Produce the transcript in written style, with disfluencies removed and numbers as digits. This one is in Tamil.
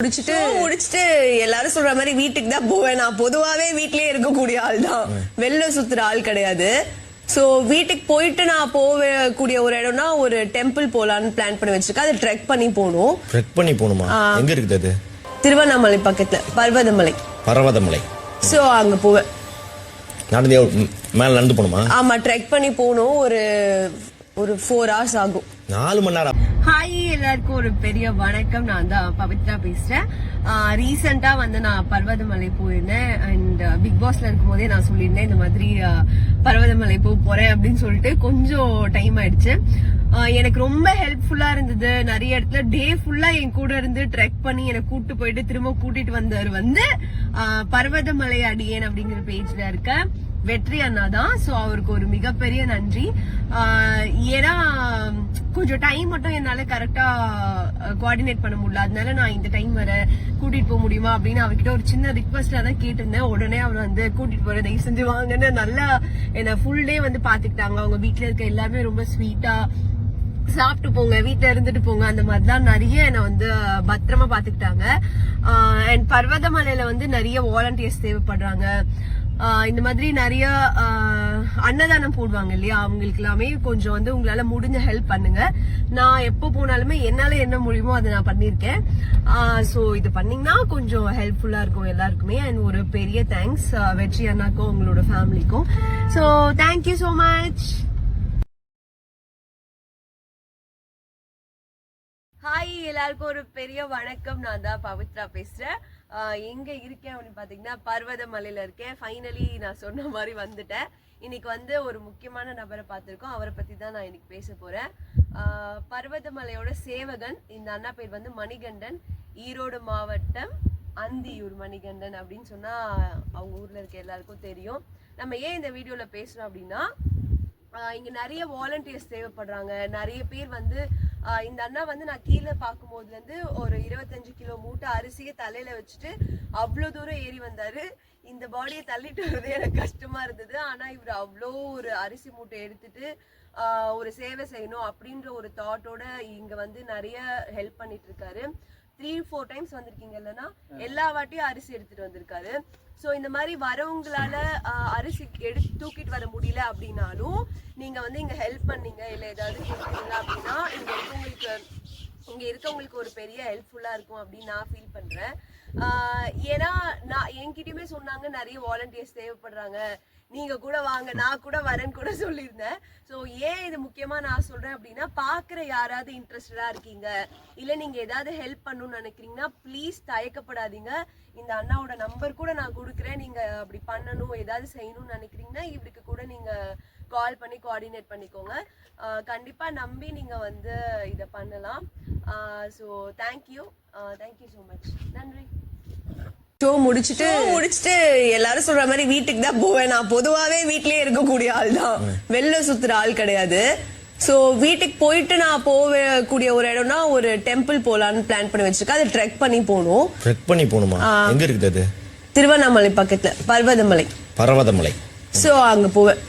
முடிச்சிட்டு எல்லாரும் சொல்ற மாதிரி வீட்டுக்கு தான் போவேன். நான் பொதுவாவே வீட்லயே இருக்கக்கூடிய ஆள் தான், வெளில சுத்துற ஆள் கிடையாது. சோ வீட்டுக்கு போயிட்டு நான் போகக்கூடிய ஒரு இடம்னா ஒரு டெம்பிள் போலான்னு பிளான் பண்ணி வச்சிருக்கேன். அது ட்ரெக் பண்ணி போகணும். ட்ரெக் பண்ணி போகணுமா? எங்க இருக்குது அது? திருவண்ணாமலை பக்கத்துல பர்வதமலை. பர்வதமலை. சோ அங்க போவேன். மேல நடந்து போகணுமா? ஆமா, ட்ரெக் பண்ணி போகணும். ஒரு 4 hours ஆகும். 4 மணி நேரம். ஹாய், எல்லாருக்கும் ஒரு பெரிய வணக்கம். நான் தான் பவித்ரா பேசுறேன். ரீசெண்டா வந்து நான் பர்வதமலை போயிருந்தேன். அண்ட் பிக் பாஸ்ல இருக்கும் போதே நான் சொல்லியிருந்தேன் இந்த மாதிரி பர்வதமலை போறேன் அப்படின்னு சொல்லிட்டு. கொஞ்சம் டைம் ஆயிடுச்சு. எனக்கு ரொம்ப ஹெல்ப்ஃபுல்லா இருந்தது. நிறைய இடத்துல டே ஃபுல்லா என் கூட இருந்து ட்ரெக் பண்ணி எனக்கு கூட்டு போயிட்டு திரும்ப கூட்டிட்டு வந்தவர் வந்து பர்வதமலை அடியேன் அப்படிங்கிற பேஜ்ல இருக்க வெற்றி அண்ணா தான். சோ அவருக்கு ஒரு மிகப்பெரிய நன்றி. ஏன்னா கொஞ்சம் டைம் மட்டும் என்னால கரெக்டா கோஆர்டினேட் பண்ண முடியல. அதனால நான் இந்த டைம் வர கூட்டிட்டு போக முடியுமா அப்படின்னு அவர்கிட்ட ஒரு சின்ன ரிக்வஸ்டா தான் கேட்டிருந்தேன். உடனே அவர் வந்து கூட்டிட்டு போற தயவு செஞ்சு வாங்கன்னு நல்லா என்ன ஃபுல் டே வந்து பாத்துக்கிட்டாங்க. அவங்க வீட்டுல இருக்க எல்லாருமே ரொம்ப ஸ்வீட்டா சாப்பிட்டு போங்க, வீட்டுல இருந்துட்டு போங்க, அந்த மாதிரிதான் நிறைய என்ன வந்து பத்திரமா பாத்துக்கிட்டாங்க. அண்ட் பர்வதமலையில வந்து நிறைய வாலண்டியர்ஸ் தேவைப்படுறாங்க. இந்த மாதிரி நிறைய அன்னதானம் போடுவாங்க இல்லையா, அவங்களுக்கு எல்லாமே கொஞ்சம் வந்து உங்களால முடிஞ்ச ஹெல்ப் பண்ணுங்க. நான் எப்போ போனாலுமே என்னால என்ன முடியுமோ அதை நான் பண்ணிருக்கேன். சோ இது பண்ணீங்கன்னா கொஞ்சம் ஹெல்ப்ஃபுல்லா இருக்கும் எல்லாருக்குமே. அண்ட் ஒரு பெரிய தேங்க்ஸ் வெற்றி அண்ணாக்கும் உங்களோட ஃபேமிலிக்கும். So thank you so much. Hi, எல்லாருக்கும் ஒரு பெரிய வணக்கம். நான் தான் பவித்ரா பேசுறேன். எங்க இருக்கேன் அப்படின்னு பாத்தீங்கன்னா பர்வதமலையில இருக்கேன். ஃபைனலி நான் சொன்ன மாதிரி வந்துட்டேன். இன்னைக்கு வந்து ஒரு முக்கியமான நபரை பார்த்திருக்கோம். அவரை பத்தி தான் நான் இன்னைக்கு பேச போறேன். பர்வதமலையோட சேவகன். இந்த அண்ணா பேர் வந்து மணிகண்டன். ஈரோடு மாவட்டம் அந்தியூர் மணிகண்டன் அப்படின்னு சொன்னா அவங்க ஊர்ல இருக்க எல்லாருக்கும் தெரியும். நம்ம ஏன் இந்த வீடியோல பேசுறோம் அப்படின்னா, இங்க நிறைய வாலண்டியர்ஸ் தேவைப்படுறாங்க. நிறைய பேர் வந்து இந்த அண்ணா வந்து நான் கீழே பார்க்கும் போதுல இருந்து ஒரு 25 கிலோ மூட்டை அரிசியை தலையில வச்சுட்டு அவ்வளவு தூரம் ஏறி வந்தாரு. இந்த பாடியை தள்ளிட்டு வரது எனக்கு கஷ்டமா இருந்தது. ஆனா இவர் அவ்வளோ ஒரு அரிசி மூட்டை எடுத்துட்டு ஒரு சேவை செய்யணும் அப்படின்ற ஒரு தாட்டோட இங்க வந்து நிறைய ஹெல்ப் பண்ணிட்டு இருக்காரு. 3-4 டைம்ஸ் வந்திருக்கீங்க இல்லைன்னா எல்லா வாட்டியும் அரிசி எடுத்துட்டு வந்திருக்காரு. ஸோ இந்த மாதிரி வரவங்களால அரிசி தூக்கிட்டு வர முடியல அப்படின்னாலும் நீங்க வந்து இங்க ஹெல்ப் பண்ணீங்க இல்லை ஏதாவது கேட்குறீங்க அப்படின்னா இங்க இருக்கவங்களுக்கு ஒரு பெரிய ஹெல்ப்ஃபுல்லா இருக்கும் அப்படின்னு நான் ஃபீல் பண்றேன். ஏன்னா நான் என்கிட்டயுமே சொன்னாங்க நிறைய வாலண்டியர்ஸ் தேவைப்படுறாங்க, நீங்க கூட வாங்க, நான் கூட வரேன்னு கூட சொல்லியிருந்தேன். ஸோ ஏன் இது முக்கியமா நான் சொல்றேன் அப்படின்னா, பாக்குற யாராவது இன்ட்ரெஸ்டடா இருக்கீங்க இல்ல நீங்க ஏதாவது ஹெல்ப் பண்ணணும்னு நினைக்கிறீங்கன்னா ப்ளீஸ் தயக்கப்படாதீங்க. இந்த அண்ணாவோட நம்பர் கூட நான் கொடுக்குறேன். நீங்க அப்படி பண்ணணும் ஏதாவது செய்யணும்னு நினைக்கிறீங்கன்னா இவருக்கு கூட நீங்க கால் பண்ணி கோஆர்டினேட் பண்ணிக்கோங்க. கண்டிப்பா நம்பி நீங்க வந்து இதை பண்ணலாம். So thank you so much. நன்றி. ஷோ முடிச்சிட்டு எல்லாரும் சொல்ற மாதிரி வீட்டுக்கு தான் போவேன். நான் பொதுவாவே வீட்லயே இருக்கக்கூடிய ஆள் தான், வெளில சுத்துற ஆள் கிடையாது. சோ வீட்டுக்கு போயிட்டு நான் போகக்கூடிய ஒரு இடம்னா ஒரு டெம்பிள் போலான்னு பிளான் பண்ணி வச்சிருக்கேன். அது ட்ரெக் பண்ணி போகணும். ட்ரெக் பண்ணி போகணுமா? எங்க இருக்குது அது? திருவண்ணாமலை பக்கத்துல பர்வதமலை. பர்வதமலை. சோ அங்க போவேன்.